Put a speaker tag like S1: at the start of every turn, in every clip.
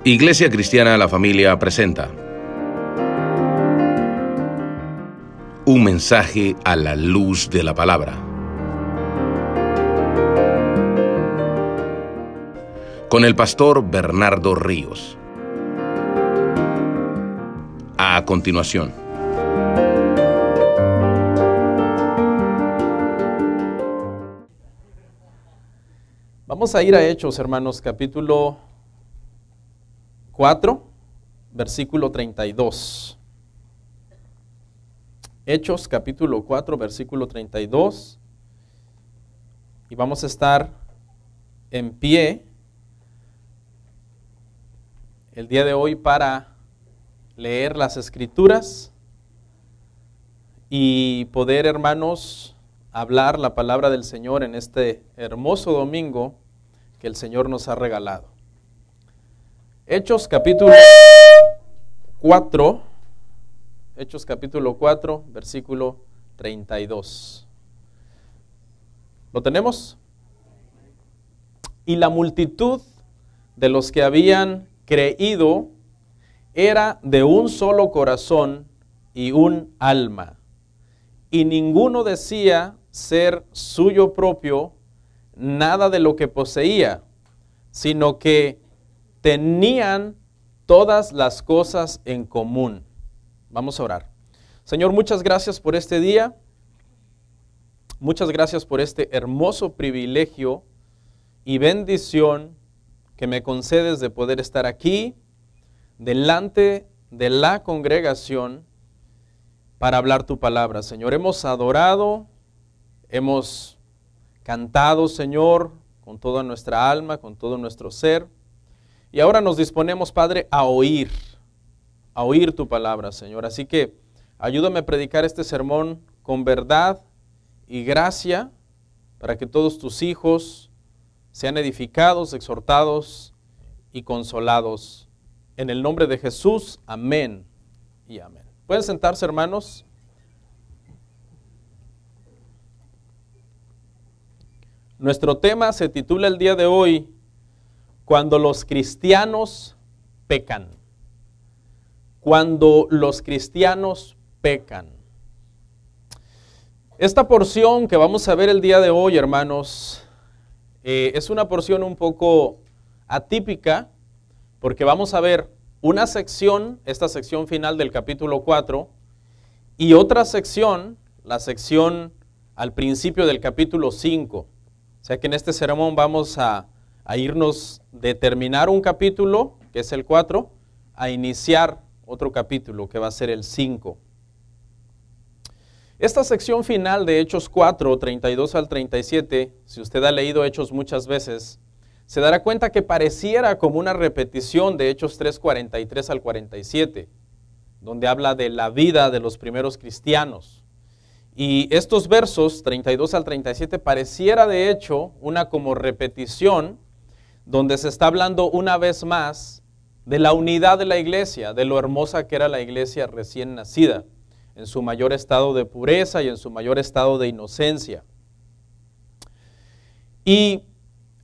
S1: Iglesia Cristiana La Familia presenta un mensaje a la luz de la palabra. Con el pastor Bernardo Ríos. A continuación.
S2: Vamos a ir a Hechos, hermanos, capítulo 4, versículo 32. Hechos, capítulo 4, versículo 32. Y vamos a estar en pie el día de hoy para leer las Escrituras y poder, hermanos, hablar la palabra del Señor en este hermoso domingo que el Señor nos ha regalado. Hechos capítulo 4, versículo 32. ¿Lo tenemos? Y la multitud de los que habían creído era de un solo corazón y un alma, y ninguno decía ser suyo propio nada de lo que poseía, sino que tenían todas las cosas en común. Vamos a orar. Señor, muchas gracias por este día. Muchas gracias por este hermoso privilegio y bendición que me concedes de poder estar aquí, delante de la congregación, para hablar tu palabra. Señor, hemos adorado, hemos cantado, Señor, con toda nuestra alma, con todo nuestro ser. Y ahora nos disponemos, Padre, a oír tu palabra, Señor. Así que ayúdame a predicar este sermón con verdad y gracia para que todos tus hijos sean edificados, exhortados y consolados. En el nombre de Jesús, amén y amén. ¿Pueden sentarse, hermanos? Nuestro tema se titula el día de hoy, Cuando los cristianos pecan. Cuando los cristianos pecan. Esta porción que vamos a ver el día de hoy, hermanos, es una porción un poco atípica, porque vamos a ver una sección, esta sección final del capítulo 4, y otra sección, la sección al principio del capítulo 5. O sea que en este sermón vamos a irnos de terminar un capítulo, que es el 4, a iniciar otro capítulo, que va a ser el 5. Esta sección final de Hechos 4, 32 al 37, si usted ha leído Hechos muchas veces, se dará cuenta que pareciera como una repetición de Hechos 3, 43 al 47, donde habla de la vida de los primeros cristianos. Y estos versos, 32 al 37, pareciera de hecho una como repetición, donde se está hablando una vez más de la unidad de la iglesia, de lo hermosa que era la iglesia recién nacida, en su mayor estado de pureza y en su mayor estado de inocencia. Y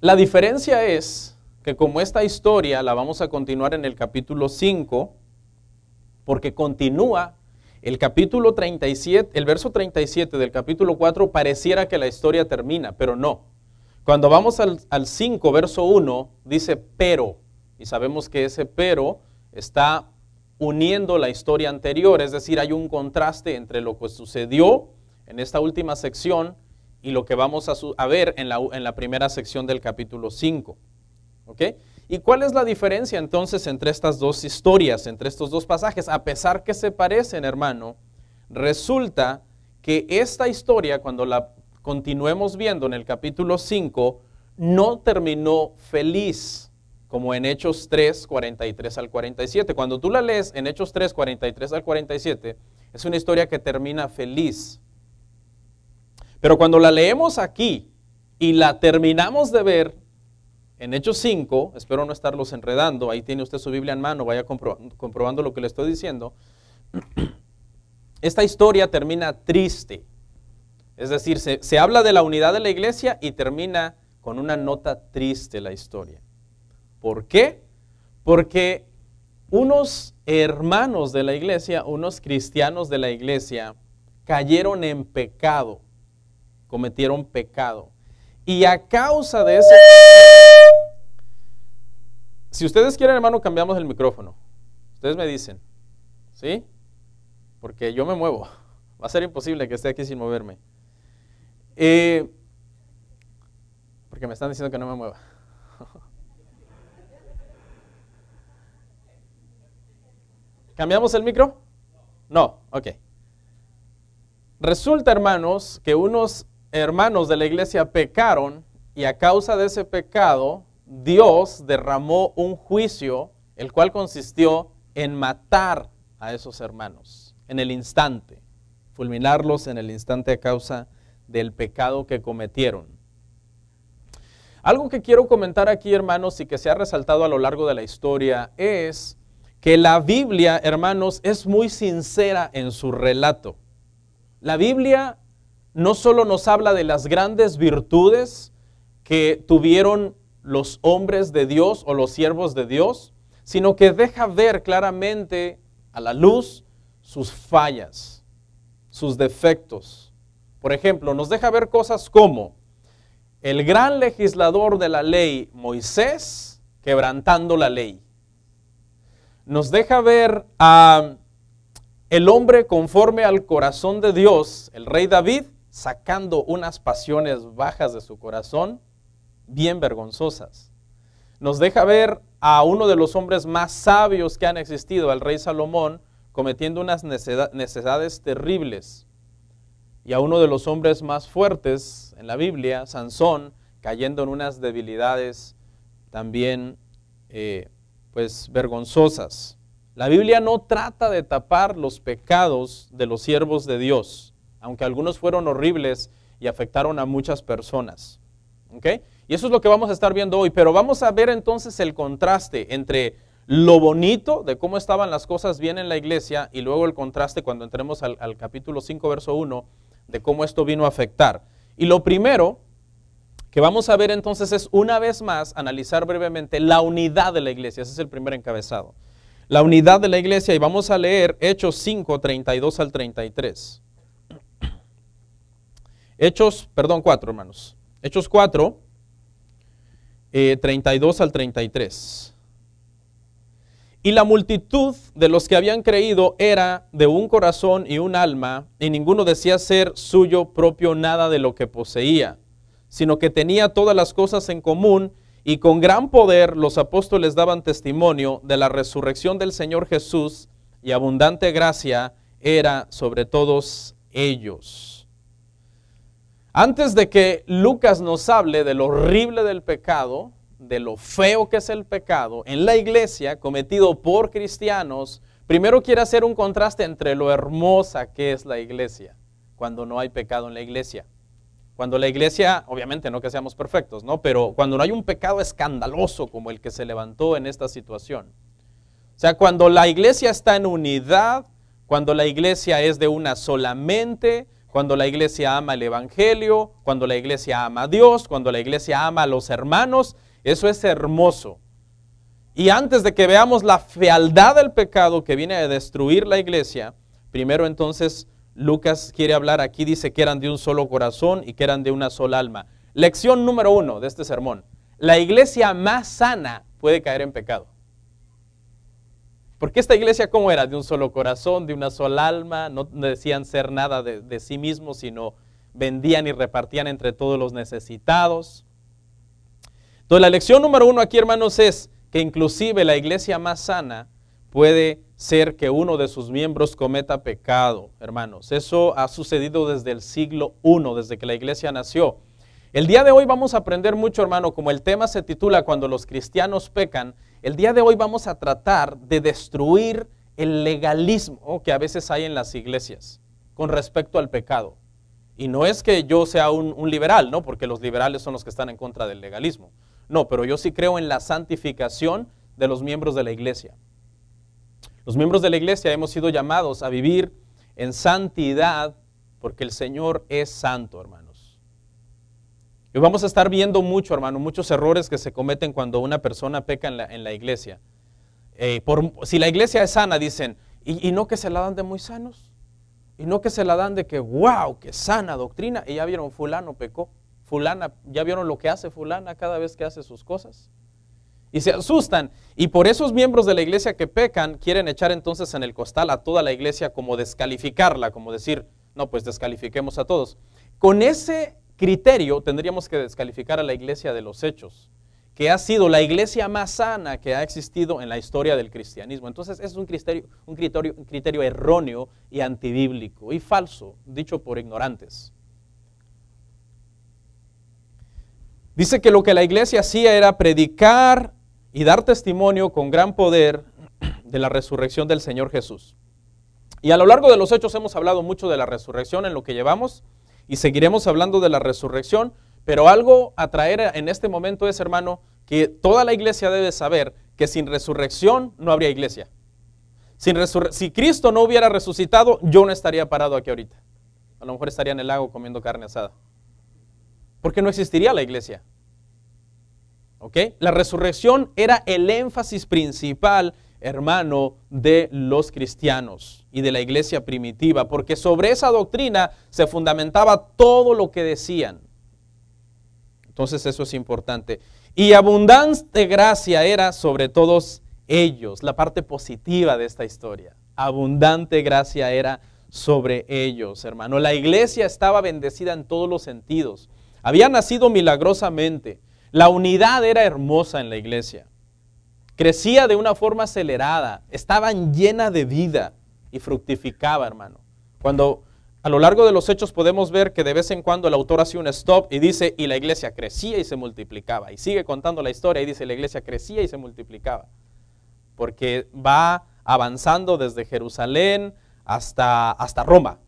S2: la diferencia es que como esta historia la vamos a continuar en el capítulo 5, porque continúa el capítulo 37, el verso 37 del capítulo 4, pareciera que la historia termina, pero no. Cuando vamos al 5, verso 1, dice pero, y sabemos que ese pero está uniendo la historia anterior, es decir, hay un contraste entre lo que sucedió en esta última sección y lo que vamos a ver en la primera sección del capítulo 5. ¿Ok? ¿Y cuál es la diferencia entonces entre estas dos historias, entre estos dos pasajes? A pesar que se parecen, hermano, resulta que esta historia, cuando la continuemos viendo en el capítulo 5, no terminó feliz, como en Hechos 3, 43 al 47. Cuando tú la lees en Hechos 3, 43 al 47, es una historia que termina feliz. Pero cuando la leemos aquí y la terminamos de ver en Hechos 5, espero no estarlos enredando, ahí tiene usted su Biblia en mano, vaya comprobando lo que le estoy diciendo, esta historia termina triste. Es decir, se habla de la unidad de la iglesia y termina con una nota triste la historia. ¿Por qué? Porque unos hermanos de la iglesia, unos cristianos de la iglesia, cayeron en pecado, cometieron pecado. Y a causa de ese... Si ustedes quieren, hermano, cambiamos el micrófono. Ustedes me dicen, ¿sí? Porque yo me muevo. Va a ser imposible que esté aquí sin moverme. Porque me están diciendo que no me mueva. ¿Cambiamos el micro? No, ok. Resulta, hermanos, que unos hermanos de la iglesia pecaron y a causa de ese pecado, Dios derramó un juicio, el cual consistió en matar a esos hermanos en el instante, fulminarlos en el instante a causa del pecado que cometieron. Algo que quiero comentar aquí, hermanos, y que se ha resaltado a lo largo de la historia es que la Biblia, hermanos, es muy sincera en su relato. La Biblia no solo nos habla de las grandes virtudes que tuvieron los hombres de Dios o los siervos de Dios, sino que deja ver claramente a la luz sus fallas, sus defectos. Por ejemplo, nos deja ver cosas como el gran legislador de la ley, Moisés, quebrantando la ley. Nos deja ver a el hombre conforme al corazón de Dios, el rey David, sacando unas pasiones bajas de su corazón, bien vergonzosas. Nos deja ver a uno de los hombres más sabios que han existido, al rey Salomón, cometiendo unas necedades terribles. Y a uno de los hombres más fuertes en la Biblia, Sansón, cayendo en unas debilidades también pues vergonzosas. La Biblia no trata de tapar los pecados de los siervos de Dios, aunque algunos fueron horribles y afectaron a muchas personas. ¿Ok? Y eso es lo que vamos a estar viendo hoy, pero vamos a ver entonces el contraste entre lo bonito de cómo estaban las cosas bien en la iglesia y luego el contraste cuando entremos al capítulo 5, verso 1, de cómo esto vino a afectar. Y lo primero que vamos a ver entonces es, una vez más, analizar brevemente la unidad de la iglesia. Ese es el primer encabezado. La unidad de la iglesia, y vamos a leer Hechos 5, 32 al 33. Hechos, perdón, 4, hermanos. Hechos 4, 32 al 33. Y la multitud de los que habían creído era de un corazón y un alma, y ninguno decía ser suyo propio nada de lo que poseía, sino que tenía todas las cosas en común, y con gran poder los apóstoles daban testimonio de la resurrección del Señor Jesús, y abundante gracia era sobre todos ellos. Antes de que Lucas nos hable de lo horrible del pecado, de lo feo que es el pecado en la iglesia cometido por cristianos, primero quiere hacer un contraste entre lo hermosa que es la iglesia cuando no hay pecado en la iglesia. Cuando la iglesia, obviamente no que seamos perfectos, ¿no? Pero cuando no hay un pecado escandaloso como el que se levantó en esta situación. O sea, cuando la iglesia está en unidad, cuando la iglesia es de una sola mente, cuando la iglesia ama el evangelio, cuando la iglesia ama a Dios, cuando la iglesia ama a los hermanos, eso es hermoso. Y antes de que veamos la fealdad del pecado que viene a destruir la iglesia, primero entonces Lucas quiere hablar aquí, dice que eran de un solo corazón y que eran de una sola alma. Lección número 1 de este sermón. La iglesia más sana puede caer en pecado. Porque esta iglesia, ¿cómo era? De un solo corazón, de una sola alma, no decían ser nada de sí mismos, sino vendían y repartían entre todos los necesitados. Entonces la lección número 1 aquí, hermanos, es que inclusive la iglesia más sana puede ser que uno de sus miembros cometa pecado, hermanos. Eso ha sucedido desde el siglo I, desde que la iglesia nació. El día de hoy vamos a aprender mucho, hermano, como el tema se titula Cuando los cristianos pecan. El día de hoy vamos a tratar de destruir el legalismo que a veces hay en las iglesias con respecto al pecado. Y no es que yo sea un liberal, ¿no? Porque los liberales son los que están en contra del legalismo. No, pero yo sí creo en la santificación de los miembros de la iglesia. Los miembros de la iglesia hemos sido llamados a vivir en santidad porque el Señor es santo, hermanos. Y vamos a estar viendo mucho, hermano, muchos errores que se cometen cuando una persona peca en la iglesia. Si la iglesia es sana, dicen, ¿y no que se la dan de muy sanos? ¿Y no que se la dan de que, wow, qué sana doctrina? Y ya vieron, fulano pecó, fulana, ya vieron lo que hace fulana cada vez que hace sus cosas. Y se asustan. Y por esos miembros de la iglesia que pecan, quieren echar entonces en el costal a toda la iglesia, como descalificarla, como decir, no, pues descalifiquemos a todos. Con ese criterio tendríamos que descalificar a la iglesia de los Hechos, que ha sido la iglesia más sana que ha existido en la historia del cristianismo. Entonces es un criterio erróneo y antibíblico y falso, dicho por ignorantes. Dice que lo que la iglesia hacía era predicar y dar testimonio con gran poder de la resurrección del Señor Jesús. Y a lo largo de los Hechos hemos hablado mucho de la resurrección en lo que llevamos y seguiremos hablando de la resurrección, pero algo a traer en este momento es, hermano, que toda la iglesia debe saber que sin resurrección no habría iglesia. Si Cristo no hubiera resucitado, yo no estaría parado aquí ahorita. A lo mejor estaría en el lago comiendo carne asada. Porque no existiría la iglesia. ¿Ok? La resurrección era el énfasis principal, hermano, de los cristianos y de la iglesia primitiva, porque sobre esa doctrina se fundamentaba todo lo que decían. Entonces eso es importante. Y abundante gracia era sobre todos ellos, la parte positiva de esta historia. Abundante gracia era sobre ellos, hermano. La iglesia estaba bendecida en todos los sentidos. Había nacido milagrosamente. La unidad era hermosa en la iglesia. Crecía de una forma acelerada. Estaban llena de vida y fructificaba, hermano. Cuando a lo largo de los Hechos podemos ver que de vez en cuando el autor hace un stop y dice, y la iglesia crecía y se multiplicaba. Y sigue contando la historia y dice, la iglesia crecía y se multiplicaba. Porque va avanzando desde Jerusalén hasta Roma.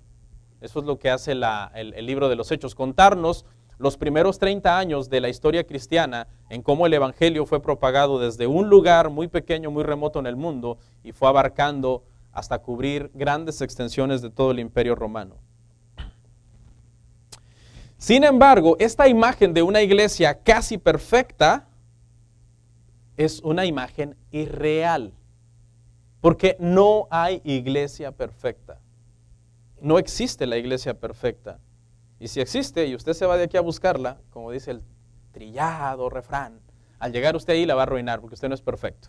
S2: Eso es lo que hace el libro de los Hechos, contarnos los primeros 30 años de la historia cristiana en cómo el evangelio fue propagado desde un lugar muy pequeño, muy remoto en el mundo y fue abarcando hasta cubrir grandes extensiones de todo el imperio romano. Sin embargo, esta imagen de una iglesia casi perfecta es una imagen irreal, porque no hay iglesia perfecta. No existe la iglesia perfecta. Y si existe, y usted se va de aquí a buscarla, como dice el trillado refrán, al llegar usted ahí la va a arruinar, porque usted no es perfecto.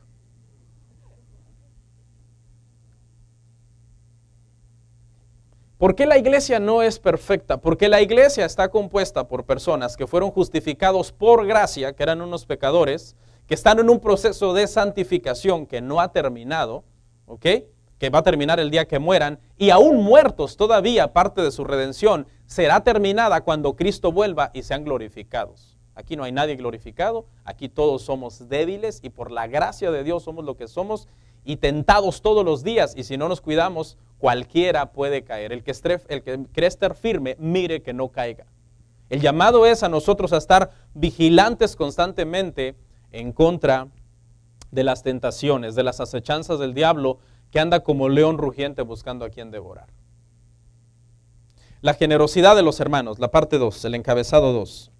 S2: ¿Por qué la iglesia no es perfecta? Porque la iglesia está compuesta por personas que fueron justificados por gracia, que eran unos pecadores, que están en un proceso de santificación que no ha terminado, ¿ok?, que va a terminar el día que mueran, y aún muertos todavía, parte de su redención será terminada cuando Cristo vuelva y sean glorificados. Aquí no hay nadie glorificado, aquí todos somos débiles y por la gracia de Dios somos lo que somos y tentados todos los días, y si no nos cuidamos, cualquiera puede caer. El que cree estar firme, mire que no caiga. El llamado es a nosotros a estar vigilantes constantemente en contra de las tentaciones, de las acechanzas del diablo, que anda como león rugiente buscando a quien devorar. La generosidad de los hermanos, la parte 2, el encabezado 2.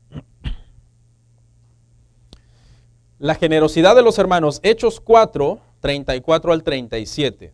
S2: La generosidad de los hermanos, Hechos 4, 34 al 37.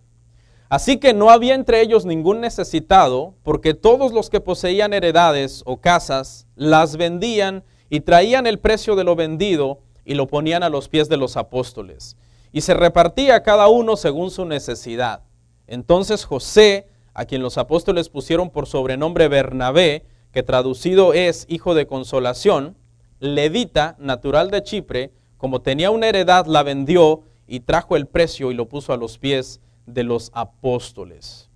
S2: Así que no había entre ellos ningún necesitado, porque todos los que poseían heredades o casas las vendían y traían el precio de lo vendido y lo ponían a los pies de los apóstoles. Y se repartía cada uno según su necesidad. Entonces José, a quien los apóstoles pusieron por sobrenombre Bernabé, que traducido es hijo de consolación, levita, natural de Chipre, como tenía una heredad, la vendió y trajo el precio y lo puso a los pies de los apóstoles.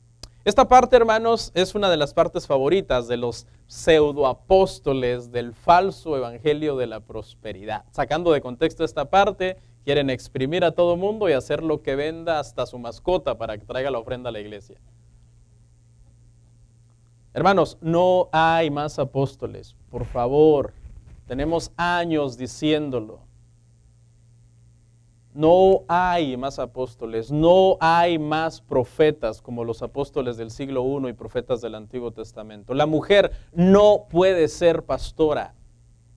S2: Esta parte, hermanos, es una de las partes favoritas de los pseudoapóstoles del falso evangelio de la prosperidad. Sacando de contexto esta parte, quieren exprimir a todo mundo y hacer lo que venda hasta su mascota para que traiga la ofrenda a la iglesia. Hermanos, no hay más apóstoles, por favor. Tenemos años diciéndolo. No hay más apóstoles, no hay más profetas como los apóstoles del siglo I y profetas del Antiguo Testamento. La mujer no puede ser pastora.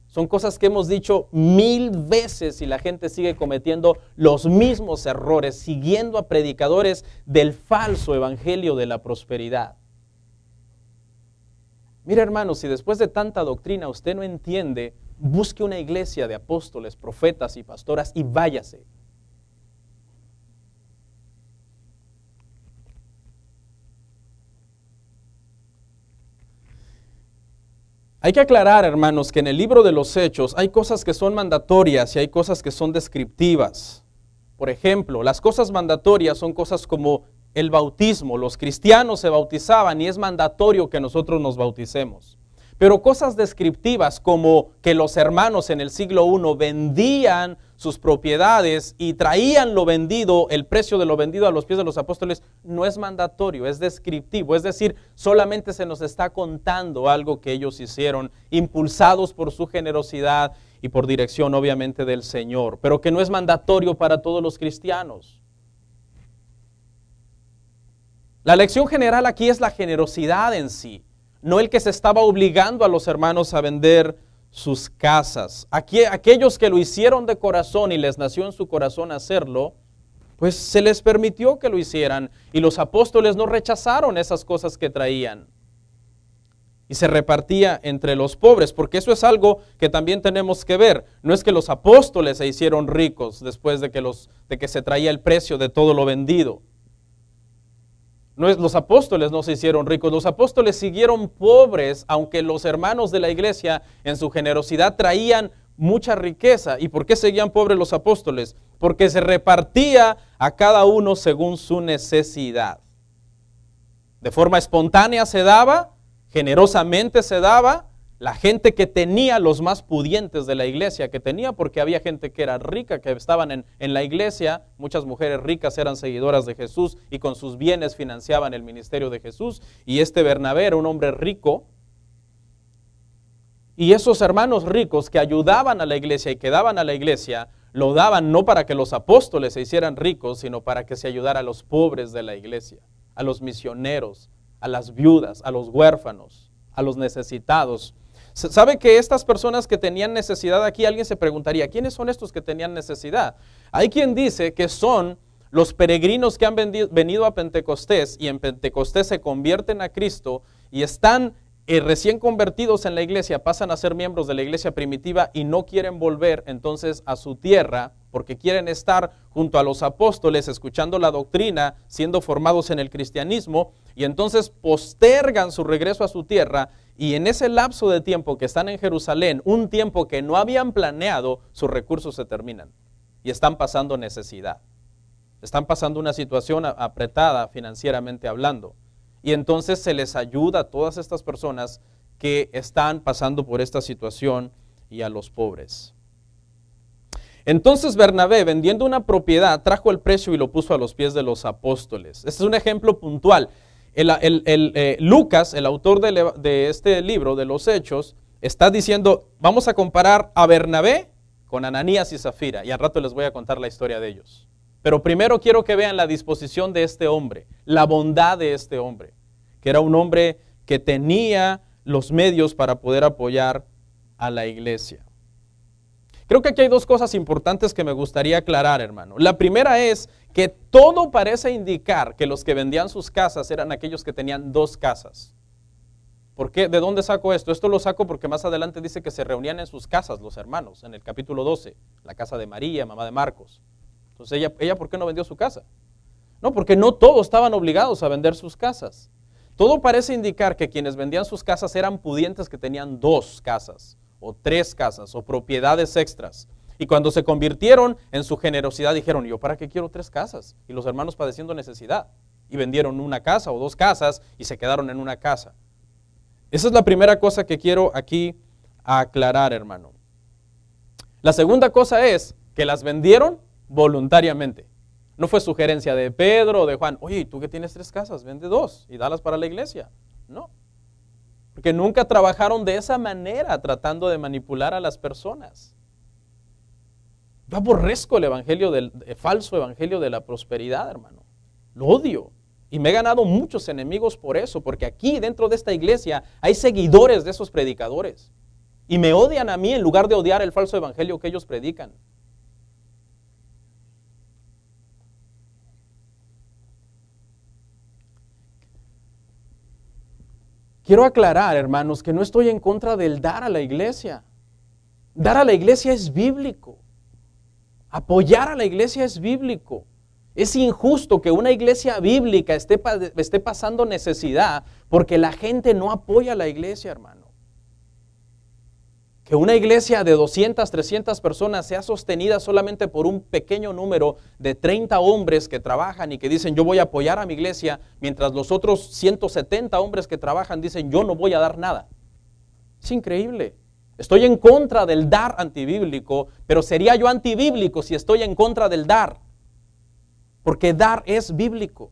S2: Son cosas que hemos dicho 1000 veces y la gente sigue cometiendo los mismos errores, siguiendo a predicadores del falso evangelio de la prosperidad. Mira, hermanos, si después de tanta doctrina usted no entiende, busque una iglesia de apóstoles, profetas y pastoras y váyase. Hay que aclarar, hermanos, que en el libro de los Hechos hay cosas que son mandatorias y hay cosas que son descriptivas. Por ejemplo, las cosas mandatorias son cosas como el bautismo. Los cristianos se bautizaban y es mandatorio que nosotros nos bauticemos. Pero cosas descriptivas como que los hermanos en el siglo I vendían sus propiedades y traían lo vendido, el precio de lo vendido a los pies de los apóstoles, no es mandatorio, es descriptivo. Es decir, solamente se nos está contando algo que ellos hicieron, impulsados por su generosidad y por dirección obviamente del Señor, pero que no es mandatorio para todos los cristianos. La lección general aquí es la generosidad en sí. No el que se estaba obligando a los hermanos a vender sus casas. Aquellos que lo hicieron de corazón y les nació en su corazón hacerlo, pues se les permitió que lo hicieran. Y los apóstoles no rechazaron esas cosas que traían. Y se repartía entre los pobres, porque eso es algo que también tenemos que ver. No es que los apóstoles se hicieron ricos después de que se traía el precio de todo lo vendido. Los apóstoles no se hicieron ricos, los apóstoles siguieron pobres, aunque los hermanos de la iglesia en su generosidad traían mucha riqueza. ¿Y por qué seguían pobres los apóstoles? Porque se repartía a cada uno según su necesidad. De forma espontánea se daba, generosamente se daba. La gente que tenía, los más pudientes de la iglesia que tenía, porque había gente que era rica, que estaban en la iglesia, muchas mujeres ricas eran seguidoras de Jesús y con sus bienes financiaban el ministerio de Jesús. Y este Bernabé era un hombre rico. Y esos hermanos ricos que ayudaban a la iglesia y que daban a la iglesia, lo daban no para que los apóstoles se hicieran ricos, sino para que se ayudara a los pobres de la iglesia, a los misioneros, a las viudas, a los huérfanos, a los necesitados. ¿Sabe que estas personas que tenían necesidad aquí, alguien se preguntaría, ¿quiénes son estos que tenían necesidad? Hay quien dice que son los peregrinos que han venido a Pentecostés y en Pentecostés se convierten a Cristo y están recién convertidos en la iglesia, pasan a ser miembros de la iglesia primitiva y no quieren volver entonces a su tierra porque quieren estar junto a los apóstoles escuchando la doctrina, siendo formados en el cristianismo y entonces postergan su regreso a su tierra y en ese lapso de tiempo que están en Jerusalén, un tiempo que no habían planeado, sus recursos se terminan y están pasando necesidad. Están pasando una situación apretada financieramente hablando. Y entonces se les ayuda a todas estas personas que están pasando por esta situación y a los pobres. Entonces Bernabé, vendiendo una propiedad, trajo el precio y lo puso a los pies de los apóstoles. Este es un ejemplo puntual. Lucas, el autor de este libro, de los Hechos, está diciendo, vamos a comparar a Bernabé con Ananías y Zafira. Y al rato les voy a contar la historia de ellos. Pero primero quiero que vean la disposición de este hombre, la bondad de este hombre, que era un hombre que tenía los medios para poder apoyar a la iglesia. Creo que aquí hay dos cosas importantes que me gustaría aclarar, hermano. La primera es que todo parece indicar que los que vendían sus casas eran aquellos que tenían dos casas. ¿Por qué? ¿De dónde saco esto? Esto lo saco porque más adelante dice que se reunían en sus casas los hermanos, en el capítulo 12, la casa de María, mamá de Marcos. Entonces ella ¿por qué no vendió su casa? No, porque no todos estaban obligados a vender sus casas. Todo parece indicar que quienes vendían sus casas eran pudientes que tenían dos casas, o tres casas, o propiedades extras. Y cuando se convirtieron en su generosidad dijeron, ¿yo para qué quiero tres casas? Y los hermanos padeciendo necesidad. Y vendieron una casa o dos casas y se quedaron en una casa. Esa es la primera cosa que quiero aquí aclarar, hermano. La segunda cosa es que las vendieron voluntariamente. No fue sugerencia de Pedro o de Juan, oye, tú que tienes tres casas, vende dos y dalas para la iglesia. No, porque nunca trabajaron de esa manera tratando de manipular a las personas. Yo aborrezco el falso evangelio de la prosperidad, hermano. Lo odio y me he ganado muchos enemigos por eso, porque aquí dentro de esta iglesia hay seguidores de esos predicadores. Y me odian a mí en lugar de odiar el falso evangelio que ellos predican. Quiero aclarar, hermanos, que no estoy en contra del dar a la iglesia. Dar a la iglesia es bíblico. Apoyar a la iglesia es bíblico. Es injusto que una iglesia bíblica esté pasando necesidad porque la gente no apoya a la iglesia, hermano. Que una iglesia de 200, 300 personas sea sostenida solamente por un pequeño número de 30 hombres que trabajan y que dicen yo voy a apoyar a mi iglesia, mientras los otros 170 hombres que trabajan dicen yo no voy a dar nada. Es increíble. Estoy en contra del dar antibíblico, pero sería yo antibíblico si estoy en contra del dar. Porque dar es bíblico.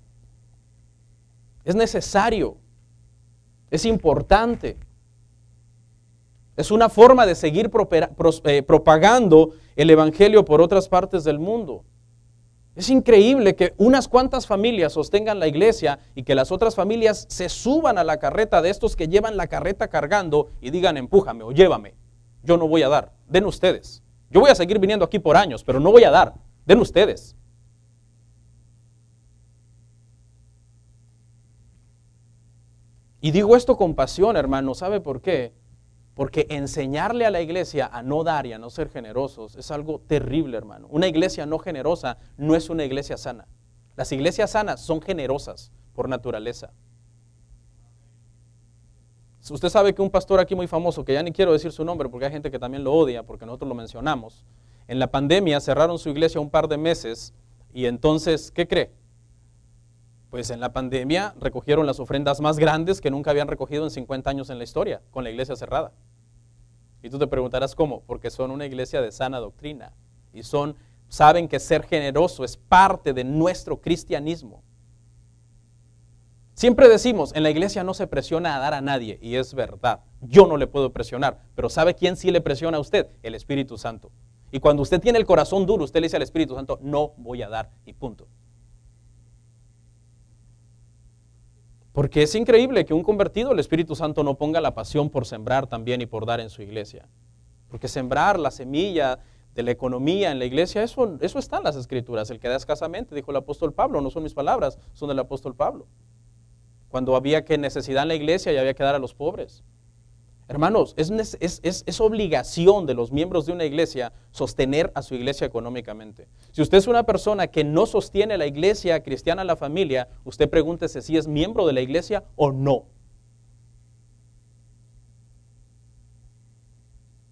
S2: Es necesario. Es importante. Es una forma de seguir propagando el evangelio por otras partes del mundo. Es increíble que unas cuantas familias sostengan la iglesia y que las otras familias se suban a la carreta de estos que llevan la carreta cargando y digan empújame o llévame. Yo no voy a dar, den ustedes. Yo voy a seguir viniendo aquí por años, pero no voy a dar, den ustedes. Y digo esto con pasión, hermano, ¿sabe por qué? Porque enseñarle a la iglesia a no dar y a no ser generosos es algo terrible, hermano. Una iglesia no generosa no es una iglesia sana. Las iglesias sanas son generosas por naturaleza. Usted sabe que un pastor aquí muy famoso, que ya ni quiero decir su nombre porque hay gente que también lo odia porque nosotros lo mencionamos, en la pandemia cerraron su iglesia un par de meses y entonces, ¿qué cree? Pues en la pandemia recogieron las ofrendas más grandes que nunca habían recogido en 50 años en la historia, con la iglesia cerrada. Y tú te preguntarás cómo, porque son una iglesia de sana doctrina y saben que ser generoso es parte de nuestro cristianismo. Siempre decimos, en la iglesia no se presiona a dar a nadie, y es verdad, yo no le puedo presionar, pero ¿sabe quién sí le presiona a usted? El Espíritu Santo. Y cuando usted tiene el corazón duro, usted le dice al Espíritu Santo, no voy a dar, y punto. Porque es increíble que un convertido, el Espíritu Santo, no ponga la pasión por sembrar también y por dar en su iglesia. Porque sembrar la semilla de la economía en la iglesia, eso está en las Escrituras. El que da escasamente, dijo el apóstol Pablo, no son mis palabras, son del apóstol Pablo. Cuando había necesidad en la iglesia y había que dar a los pobres. Hermanos, es obligación de los miembros de una iglesia sostener a su iglesia económicamente. Si usted es una persona que no sostiene la iglesia cristiana, la familia, usted pregúntese si es miembro de la iglesia o no.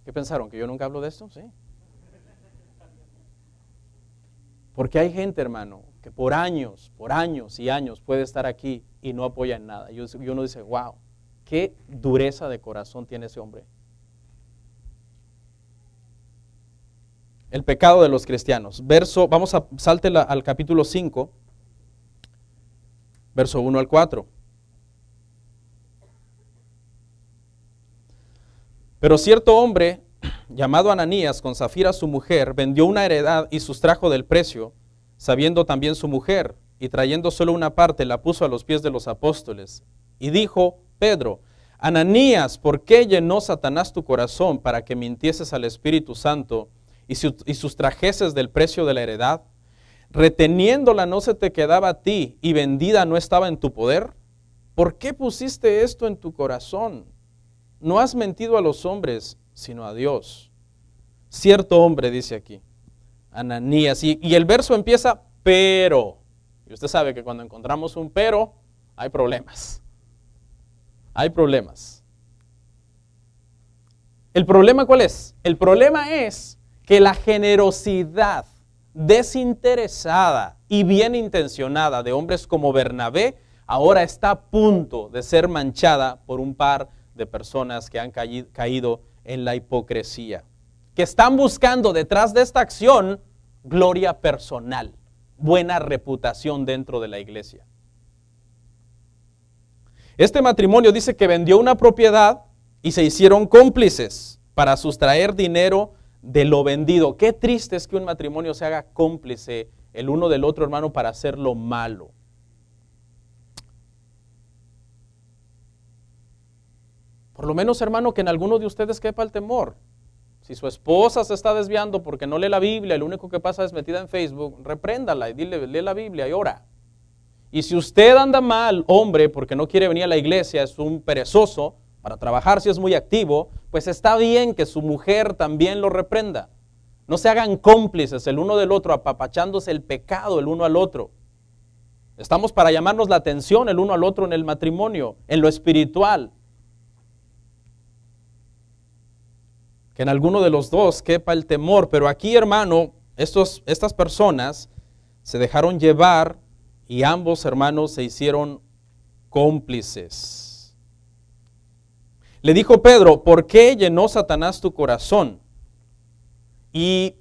S2: ¿Qué pensaron? ¿Que yo nunca hablo de esto? Sí. Porque hay gente, hermano, que por años y años puede estar aquí y no apoya en nada. Y uno dice, wow. Qué dureza de corazón tiene ese hombre. El pecado de los cristianos. Salte al capítulo 5, verso 1 al 4. Pero cierto hombre, llamado Ananías, con Zafira su mujer, vendió una heredad y sustrajo del precio, sabiendo también su mujer, y trayendo solo una parte, la puso a los pies de los apóstoles. Y dijo Pedro, Ananías, ¿por qué llenó Satanás tu corazón para que mintieses al Espíritu Santo y sustrajeses del precio de la heredad? Reteniéndola no se te quedaba a ti y vendida no estaba en tu poder. ¿Por qué pusiste esto en tu corazón? No has mentido a los hombres, sino a Dios. Cierto hombre, dice aquí, Ananías. Y el verso empieza, pero. Y usted sabe que cuando encontramos un pero, hay problemas. Hay problemas. ¿El problema cuál es? El problema es que la generosidad desinteresada y bien intencionada de hombres como Bernabé ahora está a punto de ser manchada por un par de personas que han caído en la hipocresía, que están buscando detrás de esta acción gloria personal, buena reputación dentro de la iglesia. Este matrimonio dice que vendió una propiedad y se hicieron cómplices para sustraer dinero de lo vendido. Qué triste es que un matrimonio se haga cómplice el uno del otro, hermano, para hacer lo malo. Por lo menos, hermano, que en alguno de ustedes quepa el temor. Si su esposa se está desviando porque no lee la Biblia, lo único que pasa es metida en Facebook, repréndala y dile, lee la Biblia y ora. Y si usted anda mal, hombre, porque no quiere venir a la iglesia, es un perezoso, para trabajar si es muy activo, pues está bien que su mujer también lo reprenda. No se hagan cómplices el uno del otro, apapachándose el pecado el uno al otro. Estamos para llamarnos la atención el uno al otro en el matrimonio, en lo espiritual. Que en alguno de los dos quepa el temor, pero aquí, hermano, estas personas se dejaron llevar y ambos, hermanos, se hicieron cómplices. Le dijo Pedro, ¿por qué llenó Satanás tu corazón? Y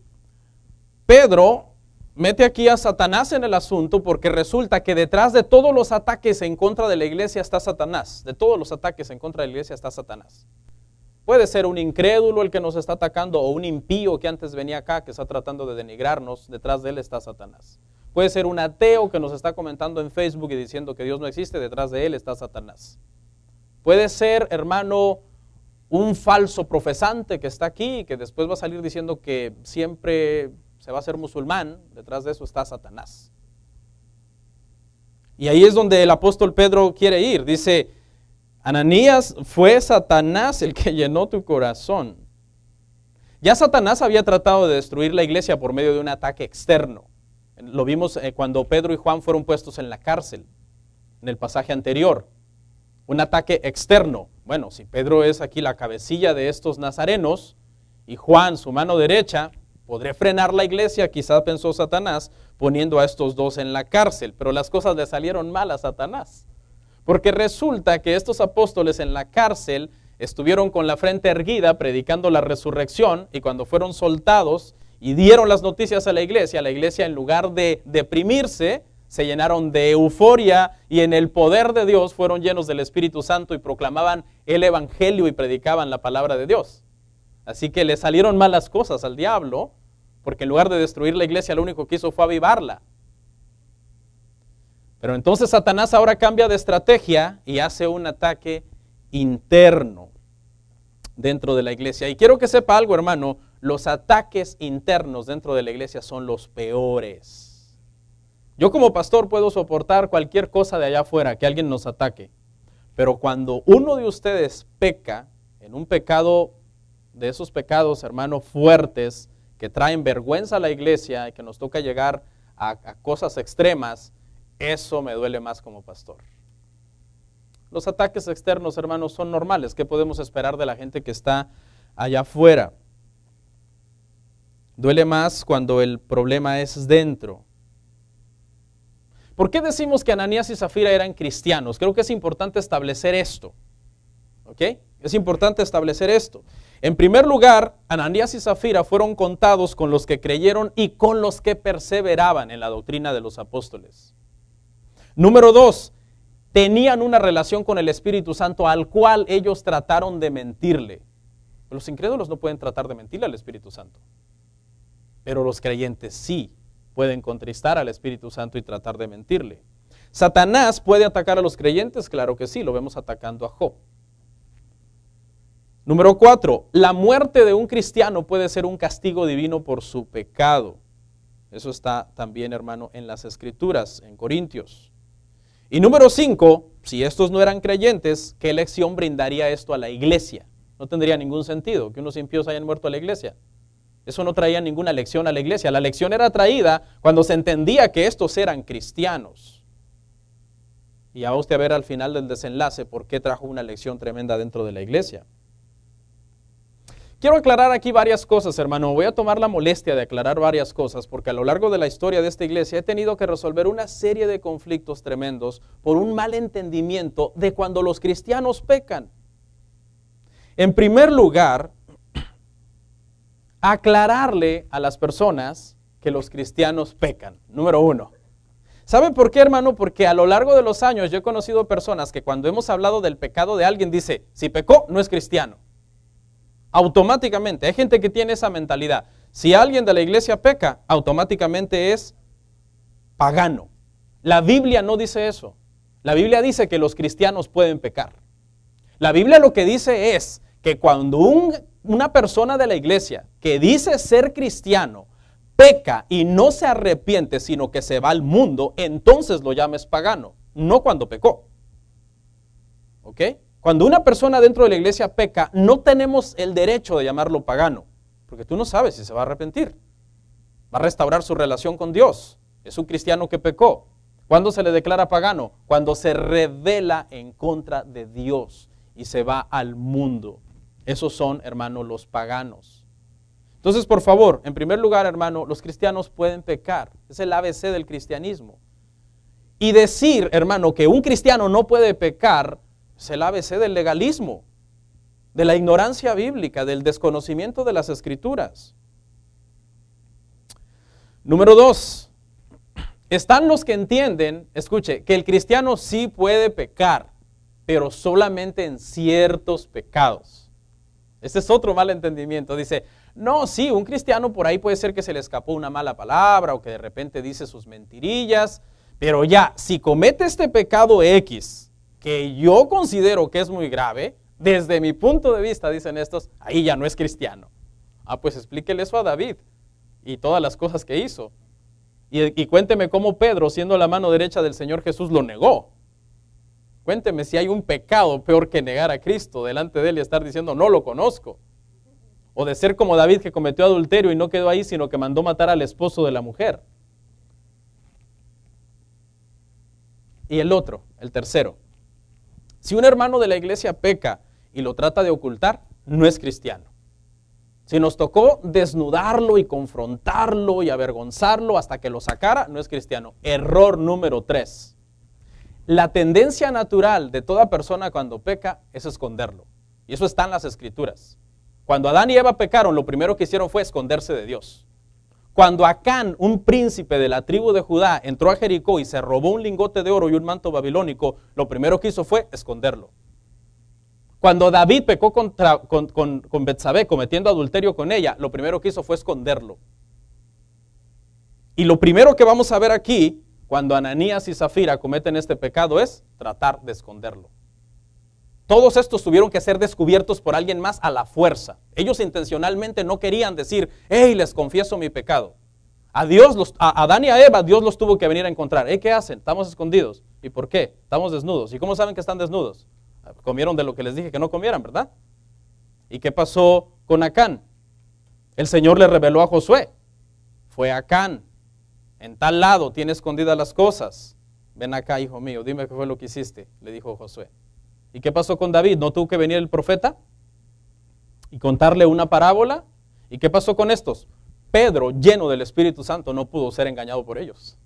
S2: Pedro mete aquí a Satanás en el asunto porque resulta que detrás de todos los ataques en contra de la iglesia está Satanás. De todos los ataques en contra de la iglesia está Satanás. Puede ser un incrédulo el que nos está atacando o un impío que antes venía acá que está tratando de denigrarnos. Detrás de él está Satanás. Puede ser un ateo que nos está comentando en Facebook y diciendo que Dios no existe. Detrás de él está Satanás. Puede ser, hermano, un falso profesante que está aquí y que después va a salir diciendo que siempre se va a hacer musulmán. Detrás de eso está Satanás. Y ahí es donde el apóstol Pedro quiere ir. Dice, Ananías, fue Satanás el que llenó tu corazón. Ya Satanás había tratado de destruir la iglesia por medio de un ataque externo. Lo vimos cuando Pedro y Juan fueron puestos en la cárcel, en el pasaje anterior. Un ataque externo. Bueno, si Pedro es aquí la cabecilla de estos nazarenos y Juan su mano derecha, podré frenar la iglesia, quizás pensó Satanás, poniendo a estos dos en la cárcel. Pero las cosas le salieron mal a Satanás. Porque resulta que estos apóstoles en la cárcel estuvieron con la frente erguida predicando la resurrección y cuando fueron soltados y dieron las noticias a la iglesia en lugar de deprimirse, se llenaron de euforia y en el poder de Dios fueron llenos del Espíritu Santo y proclamaban el Evangelio y predicaban la palabra de Dios. Así que le salieron malas cosas al diablo, porque en lugar de destruir la iglesia, lo único que hizo fue avivarla. Pero entonces Satanás ahora cambia de estrategia y hace un ataque interno dentro de la iglesia. Y quiero que sepa algo, hermano, los ataques internos dentro de la iglesia son los peores. Yo como pastor puedo soportar cualquier cosa de allá afuera, que alguien nos ataque. Pero cuando uno de ustedes peca en un pecado, de esos pecados, hermano, fuertes, que traen vergüenza a la iglesia y que nos toca llegar a cosas extremas, eso me duele más como pastor. Los ataques externos, hermanos, son normales. ¿Qué podemos esperar de la gente que está allá afuera? Duele más cuando el problema es dentro. ¿Por qué decimos que Ananías y Zafira eran cristianos? Creo que es importante establecer esto. ¿Ok? Es importante establecer esto. En primer lugar, Ananías y Zafira fueron contados con los que creyeron y con los que perseveraban en la doctrina de los apóstoles. Número 2, tenían una relación con el Espíritu Santo al cual ellos trataron de mentirle. Los incrédulos no pueden tratar de mentirle al Espíritu Santo, pero los creyentes sí pueden contristar al Espíritu Santo y tratar de mentirle. ¿Satanás puede atacar a los creyentes? Claro que sí, lo vemos atacando a Job. Número 4, la muerte de un cristiano puede ser un castigo divino por su pecado. Eso está también, hermano, en las Escrituras, en Corintios. Y número 5, si estos no eran creyentes, ¿qué lección brindaría esto a la iglesia? No tendría ningún sentido que unos impíos hayan muerto a la iglesia. Eso no traía ninguna lección a la iglesia. La lección era traída cuando se entendía que estos eran cristianos. Y ya va usted a ver al final del desenlace por qué trajo una lección tremenda dentro de la iglesia. Quiero aclarar aquí varias cosas, hermano. Voy a tomar la molestia de aclarar varias cosas porque a lo largo de la historia de esta iglesia he tenido que resolver una serie de conflictos tremendos por un mal entendimiento de cuando los cristianos pecan. En primer lugar, aclararle a las personas que los cristianos pecan. Número 1. ¿Saben por qué, hermano? Porque a lo largo de los años yo he conocido personas que cuando hemos hablado del pecado de alguien dice, si pecó, no es cristiano. Automáticamente, hay gente que tiene esa mentalidad. Si alguien de la iglesia peca, automáticamente es pagano. La Biblia no dice eso. La Biblia dice que los cristianos pueden pecar. La Biblia lo que dice es que cuando una persona de la iglesia que dice ser cristiano peca y no se arrepiente, sino que se va al mundo, entonces lo llames pagano, no cuando pecó. ¿Ok? Cuando una persona dentro de la iglesia peca, no tenemos el derecho de llamarlo pagano, porque tú no sabes si se va a arrepentir. Va a restaurar su relación con Dios. Es un cristiano que pecó. ¿Cuándo se le declara pagano? Cuando se rebela en contra de Dios y se va al mundo. Esos son, hermano, los paganos. Entonces, por favor, en primer lugar, hermano, los cristianos pueden pecar. Es el ABC del cristianismo. Y decir, hermano, que un cristiano no puede pecar, es el ABC del legalismo, de la ignorancia bíblica, del desconocimiento de las Escrituras. Número 2. Están los que entienden, escuche, que el cristiano sí puede pecar, pero solamente en ciertos pecados. Este es otro mal entendimiento. Dice, no, sí, un cristiano por ahí puede ser que se le escapó una mala palabra o que de repente dice sus mentirillas, pero ya, si comete este pecado X, que yo considero que es muy grave, desde mi punto de vista, dicen estos, ahí ya no es cristiano. Ah, pues explíquele eso a David y todas las cosas que hizo. Y cuénteme cómo Pedro, siendo la mano derecha del Señor Jesús, lo negó. Cuénteme si hay un pecado peor que negar a Cristo delante de Él y estar diciendo, no lo conozco. O de ser como David, que cometió adulterio y no quedó ahí, sino que mandó matar al esposo de la mujer. Y el otro, el tercero. Si un hermano de la iglesia peca y lo trata de ocultar, no es cristiano. Si nos tocó desnudarlo y confrontarlo y avergonzarlo hasta que lo sacara, no es cristiano. Error número 3. La tendencia natural de toda persona cuando peca es esconderlo. Y eso está en las Escrituras. Cuando Adán y Eva pecaron, lo primero que hicieron fue esconderse de Dios. Cuando Acán, un príncipe de la tribu de Judá, entró a Jericó y se robó un lingote de oro y un manto babilónico, lo primero que hizo fue esconderlo. Cuando David pecó con Betsabé, cometiendo adulterio con ella, lo primero que hizo fue esconderlo. Y lo primero que vamos a ver aquí, cuando Ananías y Zafira cometen este pecado, es tratar de esconderlo. Todos estos tuvieron que ser descubiertos por alguien más a la fuerza. Ellos intencionalmente no querían decir, hey, les confieso mi pecado. A Adán y a Eva, Dios los tuvo que venir a encontrar. ¿Qué hacen? Estamos escondidos. ¿Y por qué? Estamos desnudos. ¿Y cómo saben que están desnudos? Comieron de lo que les dije que no comieran, ¿verdad? ¿Y qué pasó con Acán? El Señor le reveló a Josué. Fue Acán. En tal lado tiene escondidas las cosas. Ven acá, hijo mío, dime qué fue lo que hiciste, le dijo Josué. ¿Y qué pasó con David? ¿No tuvo que venir el profeta y contarle una parábola? ¿Y qué pasó con estos? Pedro, lleno del Espíritu Santo, no pudo ser engañado por ellos.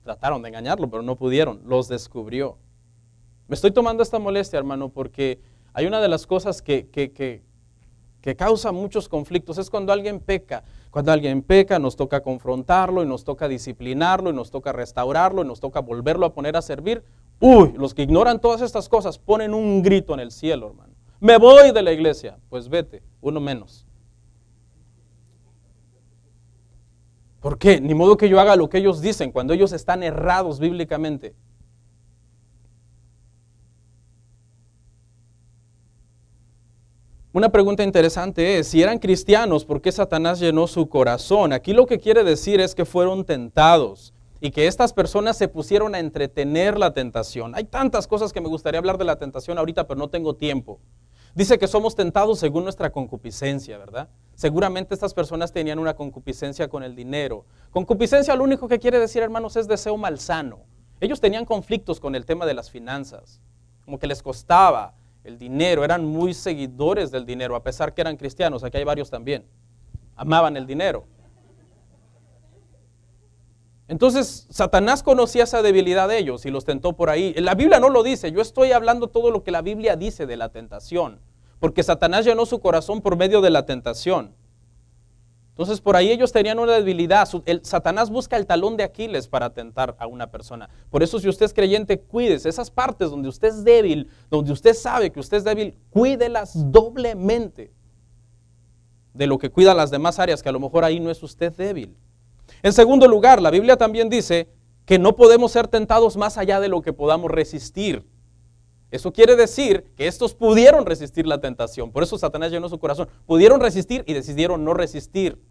S2: Trataron de engañarlo, pero no pudieron. Los descubrió. Me estoy tomando esta molestia, hermano, porque hay una de las cosas que causa muchos conflictos. Es cuando alguien peca. Cuando alguien peca, nos toca confrontarlo y nos toca disciplinarlo y nos toca restaurarlo y nos toca volverlo a poner a servir. Uy, los que ignoran todas estas cosas ponen un grito en el cielo, hermano. Me voy de la iglesia. Pues vete, uno menos. ¿Por qué? Ni modo que yo haga lo que ellos dicen cuando ellos están errados bíblicamente. Una pregunta interesante es, si eran cristianos, ¿por qué Satanás llenó su corazón? Aquí lo que quiere decir es que fueron tentados y que estas personas se pusieron a entretener la tentación. Hay tantas cosas que me gustaría hablar de la tentación ahorita, pero no tengo tiempo. Dice que somos tentados según nuestra concupiscencia, ¿verdad? Seguramente estas personas tenían una concupiscencia con el dinero. Concupiscencia lo único que quiere decir, hermanos, es deseo malsano. Ellos tenían conflictos con el tema de las finanzas, como que les costaba el dinero, eran muy seguidores del dinero, a pesar que eran cristianos. Aquí hay varios también. Amaban el dinero. Entonces, Satanás conocía esa debilidad de ellos y los tentó por ahí. La Biblia no lo dice, yo estoy hablando todo lo que la Biblia dice de la tentación, porque Satanás llenó su corazón por medio de la tentación. Entonces, por ahí ellos tenían una debilidad. Satanás busca el talón de Aquiles para tentar a una persona. Por eso, si usted es creyente, cuídese. Esas partes donde usted es débil, donde usted sabe que usted es débil, cuídelas doblemente de lo que cuida las demás áreas, que a lo mejor ahí no es usted débil. En segundo lugar, la Biblia también dice que no podemos ser tentados más allá de lo que podamos resistir. Eso quiere decir que estos pudieron resistir la tentación. Por eso Satanás llenó su corazón. Pudieron resistir y decidieron no resistir.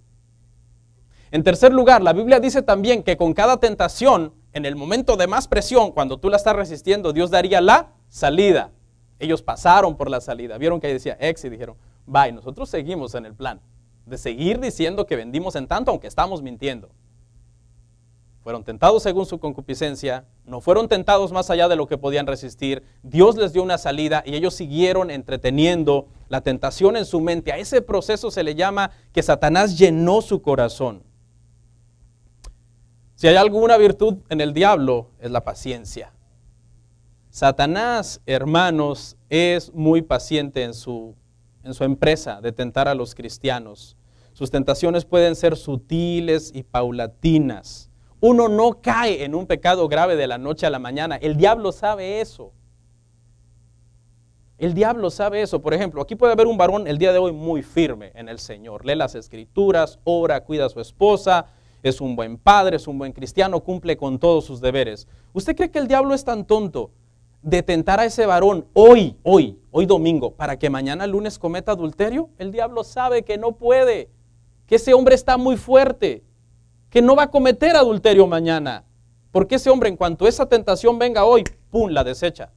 S2: En tercer lugar, la Biblia dice también que con cada tentación, en el momento de más presión, cuando tú la estás resistiendo, Dios daría la salida. Ellos pasaron por la salida. Vieron que ahí decía ex y dijeron, bye, nosotros seguimos en el plan de seguir diciendo que vendimos en tanto, aunque estamos mintiendo. Fueron tentados según su concupiscencia, no fueron tentados más allá de lo que podían resistir. Dios les dio una salida y ellos siguieron entreteniendo la tentación en su mente. A ese proceso se le llama que Satanás llenó su corazón. Si hay alguna virtud en el diablo, es la paciencia. Satanás, hermanos, es muy paciente en su empresa de tentar a los cristianos. Sus tentaciones pueden ser sutiles y paulatinas. Uno no cae en un pecado grave de la noche a la mañana. El diablo sabe eso. El diablo sabe eso. Por ejemplo, aquí puede haber un varón el día de hoy muy firme en el Señor. Lee las Escrituras, ora, cuida a su esposa, es un buen padre, es un buen cristiano, cumple con todos sus deberes. ¿Usted cree que el diablo es tan tonto de tentar a ese varón hoy domingo, para que mañana lunes cometa adulterio? El diablo sabe que no puede, que ese hombre está muy fuerte, que no va a cometer adulterio mañana, porque ese hombre, en cuanto esa tentación venga hoy, ¡pum!, la desecha.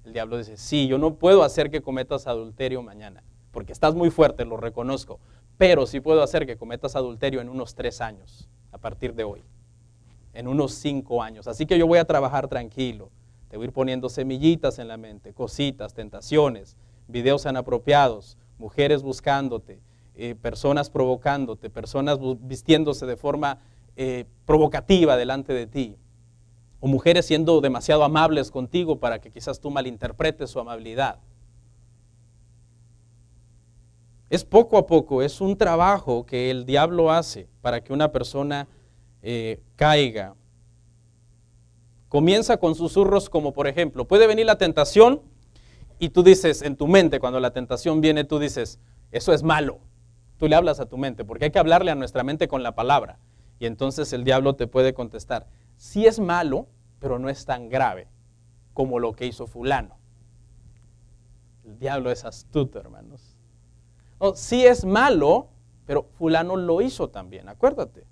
S2: El diablo dice, sí, yo no puedo hacer que cometas adulterio mañana, porque estás muy fuerte, lo reconozco, pero sí puedo hacer que cometas adulterio en unos 3 años, a partir de hoy, en unos 5 años. Así que yo voy a trabajar tranquilo, te voy a ir poniendo semillitas en la mente, cositas, tentaciones, videos inapropiados, mujeres buscándote, personas provocándote, personas vistiéndose de forma provocativa delante de ti, o mujeres siendo demasiado amables contigo para que quizás tú malinterpretes su amabilidad. Es poco a poco, es un trabajo que el diablo hace para que una persona caiga. Comienza con susurros como, por ejemplo, puede venir la tentación y tú dices en tu mente, cuando la tentación viene, tú dices, eso es malo. Tú le hablas a tu mente, porque hay que hablarle a nuestra mente con la palabra. Y entonces el diablo te puede contestar, sí es malo, pero no es tan grave como lo que hizo fulano. El diablo es astuto, hermanos. No, sí es malo, pero fulano lo hizo también, acuérdate.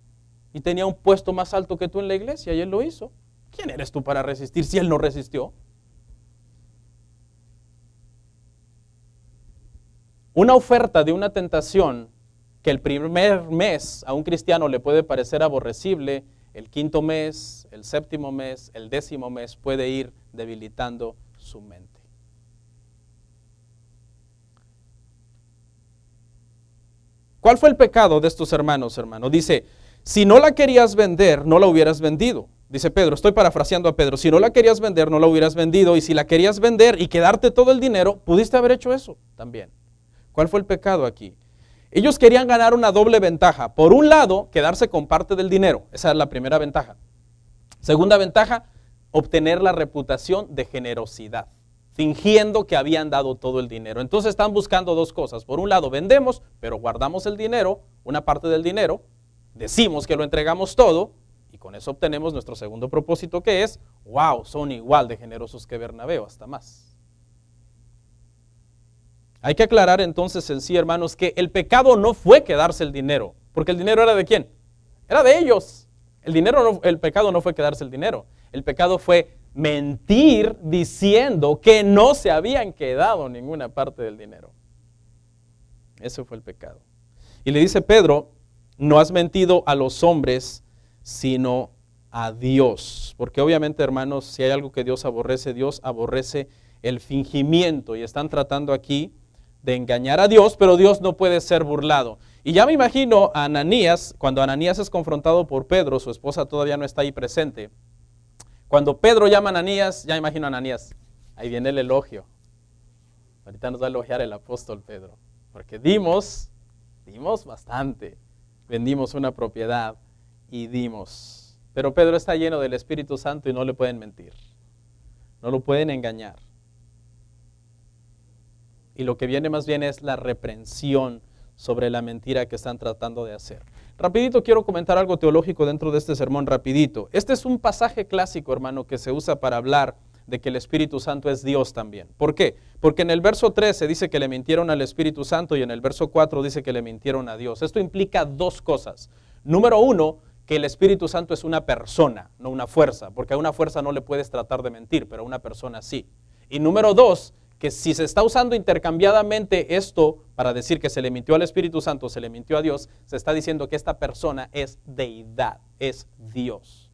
S2: Y tenía un puesto más alto que tú en la iglesia y él lo hizo. ¿Quién eres tú para resistir si él no resistió? Una oferta de una tentación que el primer mes a un cristiano le puede parecer aborrecible, el 5.º mes, el 7.º mes, el 10.º mes puede ir debilitando su mente. ¿Cuál fue el pecado de estos hermanos, hermano? Dice, si no la querías vender, no la hubieras vendido. Dice Pedro, estoy parafraseando a Pedro, si no la querías vender, no la hubieras vendido, y si la querías vender y quedarte todo el dinero, pudiste haber hecho eso también. ¿Cuál fue el pecado aquí? Ellos querían ganar una doble ventaja. Por un lado, quedarse con parte del dinero. Esa es la primera ventaja. Segunda ventaja, obtener la reputación de generosidad, fingiendo que habían dado todo el dinero. Entonces están buscando dos cosas. Por un lado, vendemos, pero guardamos el dinero, una parte del dinero, decimos que lo entregamos todo, y con eso obtenemos nuestro segundo propósito, que es, wow, son igual de generosos que Bernabé, hasta más. Hay que aclarar entonces en sí, hermanos, que el pecado no fue quedarse el dinero, porque el dinero era ¿de quién? Era de ellos. El pecado no fue quedarse el dinero. El pecado fue mentir diciendo que no se habían quedado ninguna parte del dinero. Eso fue el pecado. Y le dice Pedro, no has mentido a los hombres, sino a Dios. Porque obviamente, hermanos, si hay algo que Dios aborrece el fingimiento. Y están tratando aquí de engañar a Dios, pero Dios no puede ser burlado. Y ya me imagino a Ananías, cuando Ananías es confrontado por Pedro, su esposa todavía no está ahí presente. Cuando Pedro llama a Ananías, ya imagino a Ananías, ahí viene el elogio. Ahorita nos va a elogiar el apóstol Pedro, porque dimos bastante, vendimos una propiedad y dimos. Pero Pedro está lleno del Espíritu Santo y no le pueden mentir, no lo pueden engañar. Y lo que viene más bien es la reprensión sobre la mentira que están tratando de hacer. Rapidito quiero comentar algo teológico dentro de este sermón, rapidito. Este es un pasaje clásico, hermano, que se usa para hablar de que el Espíritu Santo es Dios también. ¿Por qué? Porque en el verso 13 dice que le mintieron al Espíritu Santo y en el verso 4 dice que le mintieron a Dios. Esto implica dos cosas. Número uno, que el Espíritu Santo es una persona, no una fuerza, porque a una fuerza no le puedes tratar de mentir, pero a una persona sí. Y número dos, que si se está usando intercambiadamente esto para decir que se le mintió al Espíritu Santo, se le mintió a Dios, se está diciendo que esta persona es deidad, es Dios.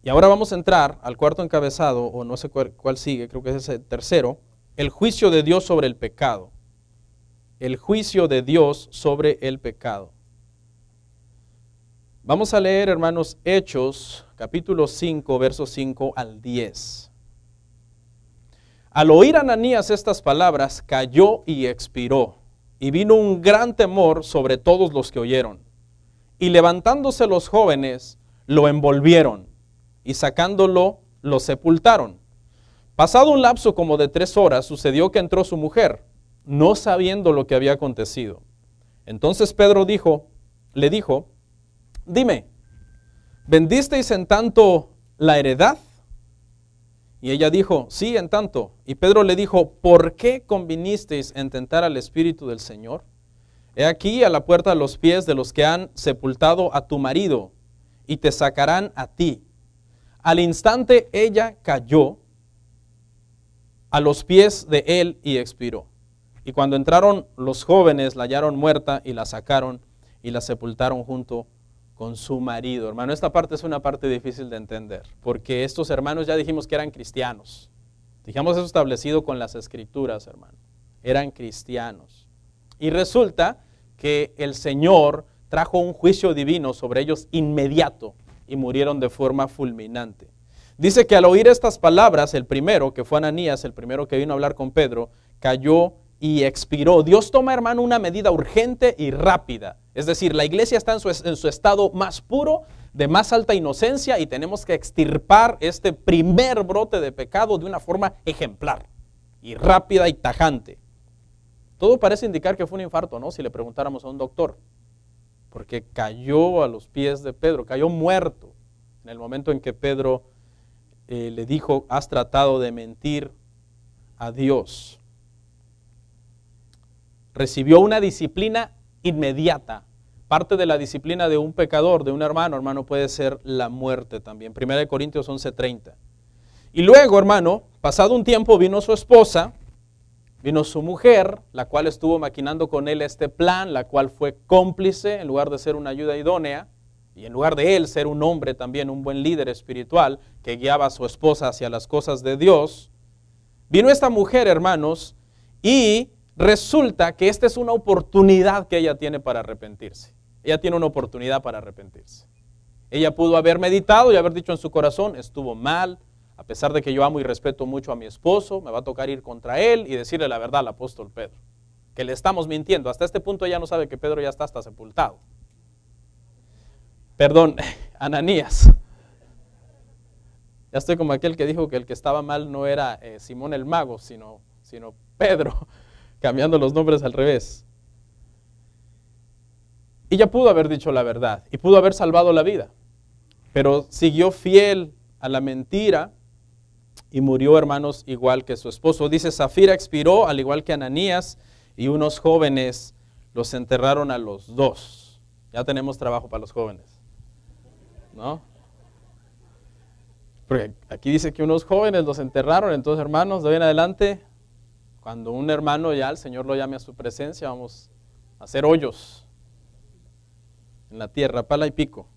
S2: Y ahora vamos a entrar al cuarto encabezado, o no sé cuál sigue, creo que es el tercero, el juicio de Dios sobre el pecado. El juicio de Dios sobre el pecado. Vamos a leer, hermanos, Hechos, capítulo 5, versos 5 al 10. Al oír Ananías estas palabras, cayó y expiró, y vino un gran temor sobre todos los que oyeron. Y levantándose los jóvenes, lo envolvieron, y sacándolo, lo sepultaron. Pasado un lapso como de 3 horas, sucedió que entró su mujer, no sabiendo lo que había acontecido. Entonces Pedro le dijo, dime, ¿vendisteis en tanto la heredad? Y ella dijo, sí, en tanto. Y Pedro le dijo, ¿por qué convinisteis en tentar al Espíritu del Señor? He aquí a la puerta los pies de los que han sepultado a tu marido, y te sacarán a ti. Al instante ella cayó a los pies de él y expiró. Y cuando entraron los jóvenes, la hallaron muerta y la sacaron y la sepultaron junto con su marido. Hermano, esta parte es una parte difícil de entender, porque estos hermanos ya dijimos que eran cristianos. Dejamos eso establecido con las Escrituras, hermano. Eran cristianos. Y resulta que el Señor trajo un juicio divino sobre ellos inmediato y murieron de forma fulminante. Dice que al oír estas palabras, el primero, que fue Ananías, el primero que vino a hablar con Pedro, cayó y expiró. Dios toma, hermano, una medida urgente y rápida. Es decir, la iglesia está en su estado más puro, de más alta inocencia, y tenemos que extirpar este primer brote de pecado de una forma ejemplar y rápida y tajante. Todo parece indicar que fue un infarto, ¿no? Si le preguntáramos a un doctor, porque cayó a los pies de Pedro, cayó muerto en el momento en que Pedro le dijo, has tratado de mentir a Dios. Recibió una disciplina inmediata. Parte de la disciplina de un pecador, de un hermano, puede ser la muerte también. 1 Corintios 11:30. Y luego, hermano, pasado un tiempo vino su esposa, vino su mujer, la cual estuvo maquinando con él este plan, la cual fue cómplice en lugar de ser una ayuda idónea, y en lugar de él ser un hombre también, un buen líder espiritual que guiaba a su esposa hacia las cosas de Dios. Vino esta mujer, hermanos, y resulta que esta es una oportunidad que ella tiene para arrepentirse. Ella tiene una oportunidad para arrepentirse. Ella pudo haber meditado y haber dicho en su corazón, estuvo mal, a pesar de que yo amo y respeto mucho a mi esposo, me va a tocar ir contra él y decirle la verdad al apóstol Pedro, que le estamos mintiendo. Hasta este punto ella no sabe que Pedro ya está hasta sepultado. Perdón, Ananías. Ya estoy como aquel que dijo que el que estaba mal no era Simón el mago, sino Pedro, cambiando los nombres al revés. Ella pudo haber dicho la verdad y pudo haber salvado la vida, pero siguió fiel a la mentira y murió, hermanos, igual que su esposo. Dice, Zafira expiró, al igual que Ananías, y unos jóvenes los enterraron a los dos. Ya tenemos trabajo para los jóvenes, ¿no? Porque aquí dice que unos jóvenes los enterraron. Entonces, hermanos, de hoy en adelante, cuando un hermano ya el Señor lo llame a su presencia, vamos a hacer hoyos en la tierra, pala y pico.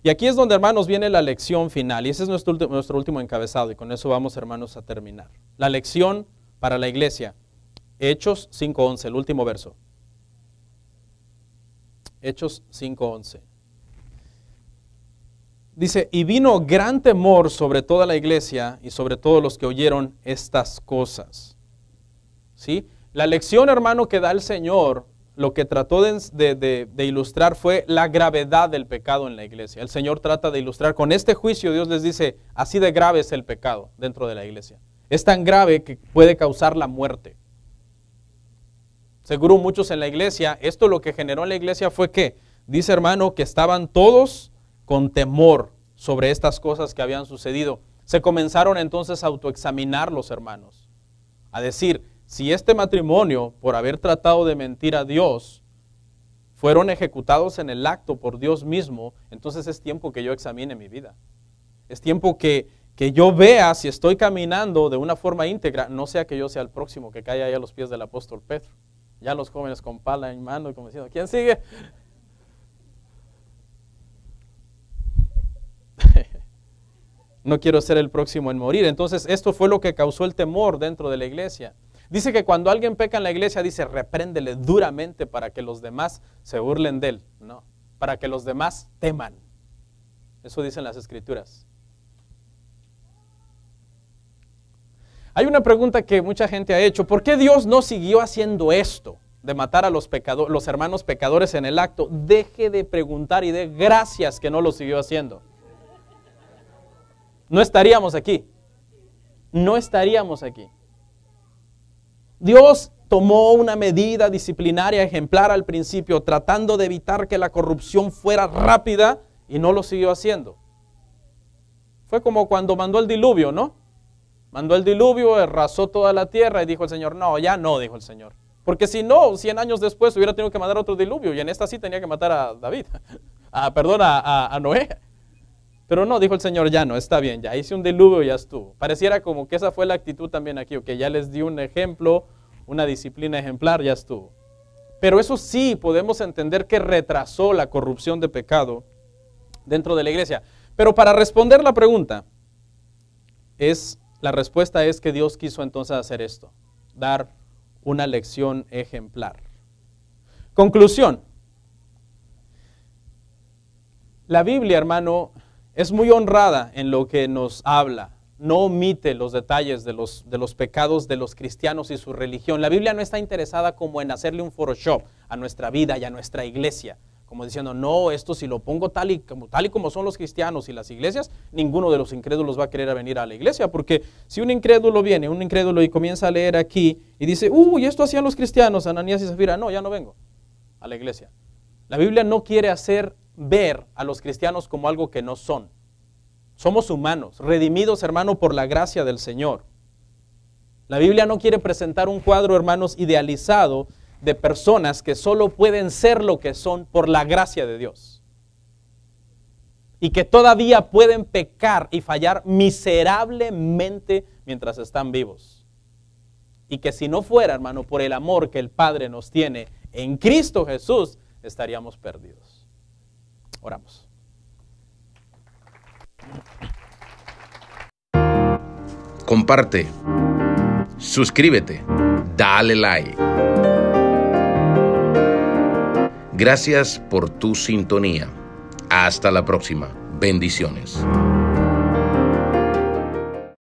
S2: Y aquí es donde, hermanos, viene la lección final, y ese es nuestro último encabezado, y con eso vamos, hermanos, a terminar. La lección para la iglesia, Hechos 5:11, el último verso. Hechos 5:11. Dice, y vino gran temor sobre toda la iglesia y sobre todos los que oyeron estas cosas. ¿Sí? La lección, hermano, que da el Señor, lo que trató de ilustrar fue la gravedad del pecado en la iglesia. El Señor trata de ilustrar con este juicio. Dios les dice, así de grave es el pecado dentro de la iglesia. Es tan grave que puede causar la muerte. Seguro muchos en la iglesia, esto lo que generó en la iglesia fue que, dice, hermano, que estaban todos con temor sobre estas cosas que habían sucedido. Se comenzaron entonces a autoexaminar los hermanos, a decir, si este matrimonio, por haber tratado de mentir a Dios, fueron ejecutados en el acto por Dios mismo, entonces es tiempo que yo examine mi vida. Es tiempo que yo vea si estoy caminando de una forma íntegra, no sea que yo sea el próximo que caiga ahí a los pies del apóstol Pedro. Ya los jóvenes con pala en mano, como diciendo, ¿quién sigue? No quiero ser el próximo en morir. Entonces esto fue lo que causó el temor dentro de la iglesia. Dice que cuando alguien peca en la iglesia, dice, repréndele duramente para que los demás se burlen de él. No, para que los demás teman. Eso dicen las escrituras. Hay una pregunta que mucha gente ha hecho. ¿Por qué Dios no siguió haciendo esto de matar a los hermanos pecadores en el acto? Deje de preguntar y dé gracias que no lo siguió haciendo. No estaríamos aquí. No estaríamos aquí. Dios tomó una medida disciplinaria ejemplar al principio, tratando de evitar que la corrupción fuera rápida, y no lo siguió haciendo. Fue como cuando mandó el diluvio, ¿no? Mandó el diluvio, arrasó toda la tierra y dijo el Señor, no, ya no, dijo el Señor. Porque si no, 100 años después hubiera tenido que mandar otro diluvio, y en esta sí tenía que matar a David, a Noé. Pero no, dijo el Señor, ya no, está bien, ya hice un diluvio y ya estuvo. Pareciera como que esa fue la actitud también aquí, que ya les di un ejemplo, una disciplina ejemplar, ya estuvo. Pero eso sí, podemos entender que retrasó la corrupción de pecado dentro de la iglesia. Pero para responder la pregunta, la respuesta es que Dios quiso entonces hacer esto, dar una lección ejemplar. Conclusión. La Biblia, hermano, es muy honrada en lo que nos habla. No omite los detalles de los pecados de los cristianos y su religión. La Biblia no está interesada como en hacerle un Photoshop a nuestra vida y a nuestra iglesia, como diciendo, no, esto si lo pongo tal y como son los cristianos y las iglesias, ninguno de los incrédulos va a querer venir a la iglesia, porque si un incrédulo viene, y comienza a leer aquí y dice, y esto hacían los cristianos, Ananías y Zafira, no, ya no vengo a la iglesia. La Biblia no quiere hacer ver a los cristianos como algo que no son. Somos humanos, redimidos, hermano, por la gracia del Señor. La Biblia no quiere presentar un cuadro, hermanos, idealizado de personas que solo pueden ser lo que son por la gracia de Dios. Y que todavía pueden pecar y fallar miserablemente mientras están vivos. Y que si no fuera, hermano, por el amor que el Padre nos tiene en Cristo Jesús, estaríamos perdidos. Oramos.
S1: Comparte, suscríbete, dale like. Gracias por tu sintonía. Hasta la próxima. Bendiciones.